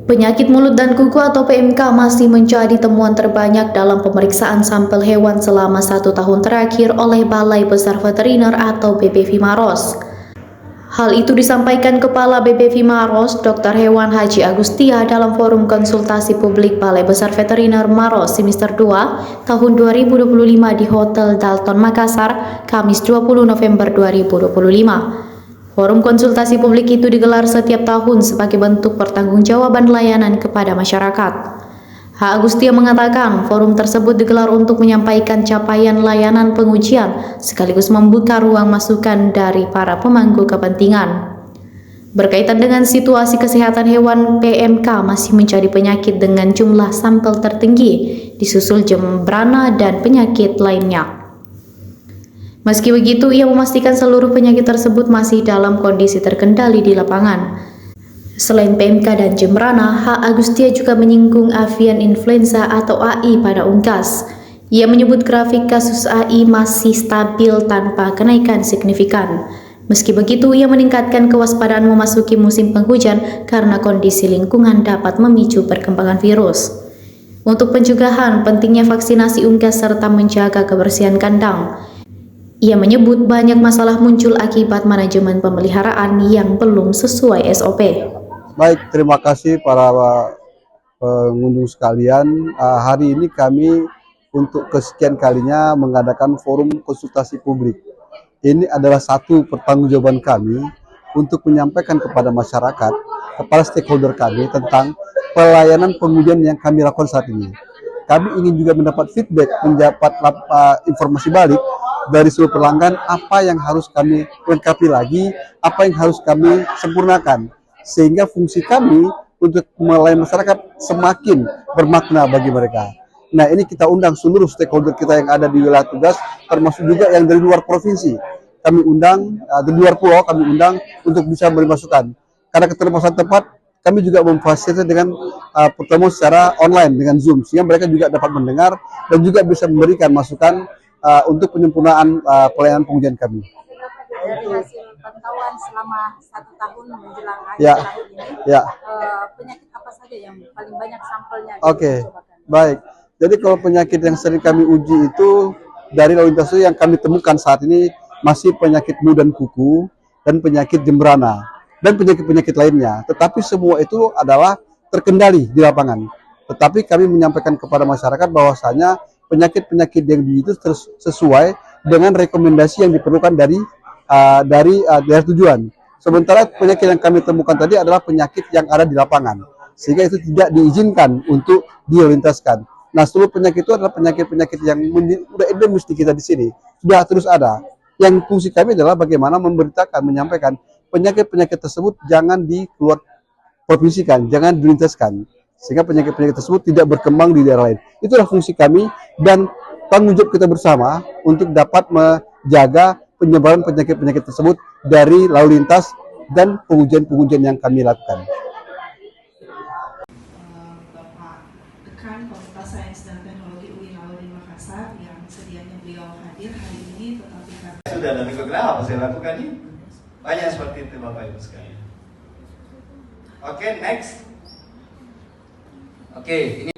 Penyakit mulut dan kuku atau PMK masih menjadi temuan terbanyak dalam pemeriksaan sampel hewan selama 1 tahun terakhir oleh Balai Besar Veteriner atau BPV Maros. Hal itu disampaikan Kepala BPV Maros, Dr. Hewan Haji Agustia dalam forum konsultasi publik Balai Besar Veteriner Maros Semester 2 tahun 2025 di Hotel Dalton Makassar, Kamis 20 November 2025. Forum konsultasi publik itu digelar setiap tahun sebagai bentuk pertanggungjawaban layanan kepada masyarakat. H. Agustia mengatakan forum tersebut digelar untuk menyampaikan capaian layanan pengujian sekaligus membuka ruang masukan dari para pemangku kepentingan. Berkaitan dengan situasi kesehatan hewan, PMK masih menjadi penyakit dengan jumlah sampel tertinggi, disusul Jembrana dan penyakit lainnya. Meski begitu, ia memastikan seluruh penyakit tersebut masih dalam kondisi terkendali di lapangan. Selain PMK dan Jembrana, H. Agustia juga menyinggung avian influenza atau AI pada Ungkas. Ia menyebut grafik kasus AI masih stabil tanpa kenaikan signifikan. Meski begitu, ia meningkatkan kewaspadaan memasuki musim penghujan karena kondisi lingkungan dapat memicu perkembangan virus. Untuk pencegahan, pentingnya vaksinasi unggas serta menjaga kebersihan kandang. Ia menyebut banyak masalah muncul akibat manajemen pemeliharaan yang belum sesuai SOP. Baik, terima kasih para pengunjung sekalian. Hari ini kami untuk kesekian kalinya mengadakan forum konsultasi publik. Ini adalah satu pertanggungjawaban kami untuk menyampaikan kepada masyarakat, kepada stakeholder kami tentang pelayanan pengujian yang kami lakukan saat ini. Kami ingin juga mendapat feedback, mendapat informasi balik dari seluruh pelanggan apa yang harus kami lengkapi lagi, apa yang harus kami sempurnakan, sehingga fungsi kami untuk melayani masyarakat semakin bermakna bagi mereka. Nah, ini kita undang seluruh stakeholder kita yang ada di wilayah tugas, termasuk juga yang dari luar provinsi. Kami undang, dari luar pulau kami undang untuk bisa beri masukan. Karena keterbatasan tempat, kami juga memfasilitasi dengan pertemuan secara online dengan Zoom, sehingga mereka juga dapat mendengar dan juga bisa memberikan masukan untuk penyempurnaan pelayanan pengujian kami. Dari hasil pantauan selama 1 tahun menjelang akhir tahun ini, penyakit apa saja yang paling banyak sampelnya? Oke, baik. Jadi kalau penyakit yang sering kami uji itu dari lalu lintas yang kami temukan saat ini masih penyakit mulut dan kuku dan penyakit Jembrana dan penyakit-penyakit lainnya. Tetapi semua itu adalah terkendali di lapangan. Tetapi kami menyampaikan kepada masyarakat bahwasanya penyakit-penyakit yang itu sesuai dengan rekomendasi yang diperlukan dari daerah tujuan. Sementara penyakit yang kami temukan tadi adalah penyakit yang ada di lapangan, sehingga itu tidak diizinkan untuk dilintaskan. Nah, seluruh penyakit itu adalah penyakit-penyakit yang sudah endemis di kita di sini, sudah terus ada. Yang fungsi kami adalah bagaimana memberitakan, menyampaikan penyakit-penyakit tersebut jangan dikeluar provinsikan, jangan dilintaskan, sehingga penyakit-penyakit tersebut tidak berkembang di daerah lain. Itulah fungsi kami dan tanggung jawab kita bersama untuk dapat menjaga penyebaran penyakit-penyakit tersebut dari lalu lintas dan pengujian-pengujian yang kami lakukan. Bapak Dekan Fakultas Sains dan Teknologi UI Laurin Makassar yang sedianya beliau hadir hari ini, tetapi sudah ada beberapa saya lakukan ini banyak seperti itu Bapak Ibu sekalian. Oke, next. Oke, ini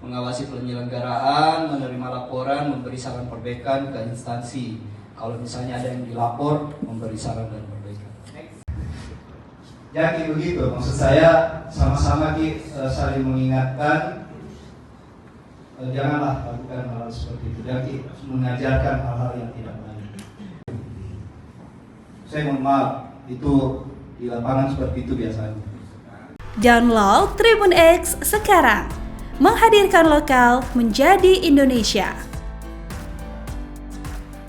mengawasi penyelenggaraan, menerima laporan, memberi saran perbaikan ke instansi. Kalau misalnya ada yang dilapor, memberi saran dan perbaikan. Jadi begitu, maksud saya sama-sama saling mengingatkan, janganlah lakukan hal seperti itu. Jadi mengajarkan hal-hal yang tidak baik. Saya mohon maaf, itu di lapangan seperti itu biasanya. Download Tribun X sekarang, menghadirkan lokal menjadi Indonesia.